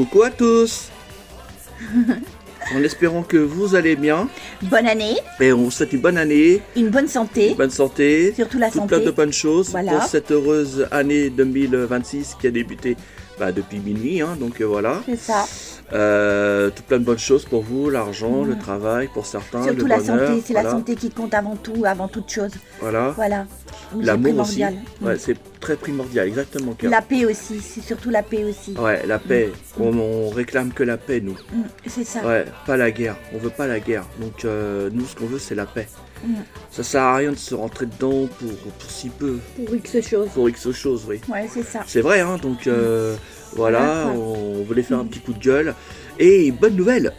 Coucou à tous. En espérant que vous allez bien. Bonne année. Et on vous souhaite une bonne année. Une bonne santé. Bonne santé. Surtout la santé. Plein de bonnes choses voilà. pour cette heureuse année 2026 qui a débuté depuis minuit. Donc voilà. C'est ça. Tout plein de bonnes choses pour vous, l'argent, le travail, pour certains, surtout le la bonheur. Santé, c'est la santé qui compte avant tout, avant toute chose. Voilà. L'amour aussi. Ouais, c'est très primordial, exactement. La paix aussi, c'est surtout la paix aussi. Ouais, la paix. On réclame que la paix, nous. C'est ça. Ouais, pas la guerre. On veut pas la guerre. Donc nous, ce qu'on veut, c'est la paix. Ça sert à rien de se rentrer dedans pour si peu. Pour X choses. Pour X choses, oui. Ouais, c'est ça. C'est vrai, donc voilà, on voulait faire un petit coup de gueule. Et bonne nouvelle,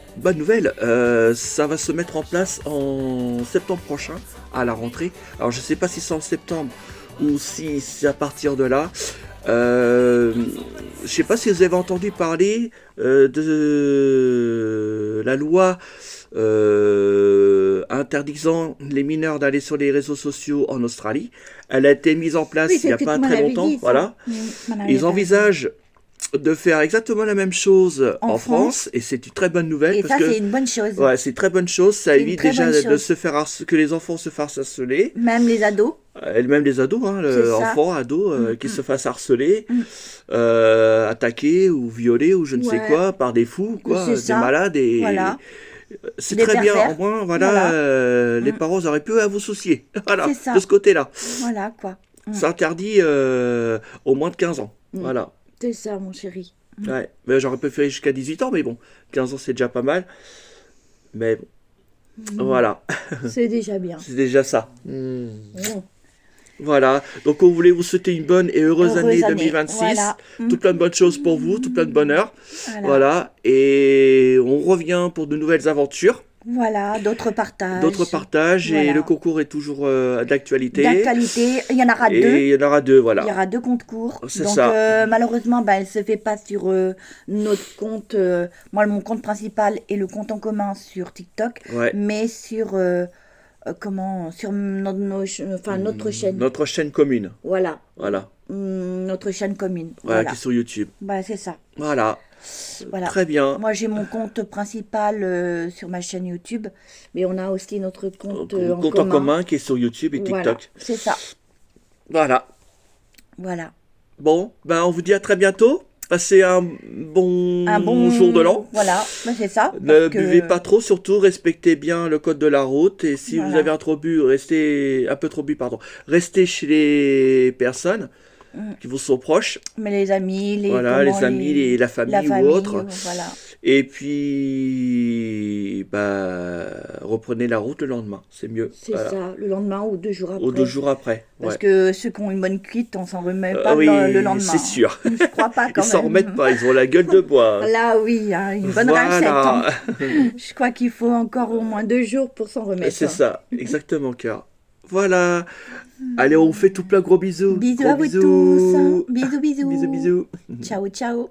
ça va se mettre en place en septembre prochain, à la rentrée. Alors je sais pas si c'est en septembre ou si c'est à partir de là. Je sais pas si vous avez entendu parler de la loi interdisant les mineurs d'aller sur les réseaux sociaux en Australie. Elle a été mise en place il n'y a pas très longtemps. Voilà. Ils envisagent de faire exactement la même chose en France, et c'est une très bonne nouvelle. Et ça, c'est une bonne chose. Ouais, c'est une très bonne chose. Ça évite déjà de se faire que les enfants se fassent harceler. Même les ados. Même les ados, enfants, ados, qui se fassent harceler, attaquer ou violer ou je ne sais quoi par des fous, des malades. Et voilà. C'est très bien. Au moins, les parents auraient peu à vous soucier. Voilà, de ce côté-là. Voilà, quoi. C'est interdit au moins de 15 ans. Voilà. C'est ça, mon chéri. Ouais, mais j'aurais préféré jusqu'à 18 ans, mais bon, 15 ans, c'est déjà pas mal. Mais bon, voilà. C'est déjà bien. C'est déjà ça. Voilà, donc on voulait vous souhaiter une bonne et heureuse année 2026. Voilà. Tout plein de bonnes choses pour vous, tout plein de bonheur. Voilà, et on revient pour de nouvelles aventures. Voilà, d'autres partages. Et le concours est toujours d'actualité. Il y en aura deux. Et il y en aura deux, voilà. Il y aura deux concours. C'est ça. Malheureusement, elle ne se fait pas sur notre compte. Moi, mon compte principal est le compte en commun sur TikTok. Ouais. Mais sur... sur notre chaîne. Notre chaîne commune. Voilà. Notre chaîne commune. Voilà, qui est sur YouTube. C'est ça. Voilà. Très bien. Moi, j'ai mon compte principal sur ma chaîne YouTube, mais on a aussi notre compte en commun qui est sur YouTube et TikTok. Voilà, c'est ça. Voilà. Bon, on vous dit à très bientôt. Passez un bon jour de l'an. Voilà, c'est ça. Ne buvez pas trop, surtout respectez bien le code de la route. Et si vous avez un peu trop bu, restez chez les personnes qui vous sont proches. Mais les amis, la famille ou autres. Voilà. Et puis, reprenez la route le lendemain, c'est mieux. C'est ça, le lendemain ou 2 jours après. Ou 2 jours après. Parce que ceux qui ont une bonne cuite, on s'en remet pas le lendemain. C'est sûr. Je crois pas quand même. Ils s'en remettent pas, ils ont la gueule de bois. Là, oui, une bonne recette. Je crois qu'il faut encore au moins 2 jours pour s'en remettre. C'est ça, exactement, cœur. Voilà. Allez, on vous fait tout plein gros bisous. Bisous à vous tous. Bisous. Bisous. Ciao. Ciao.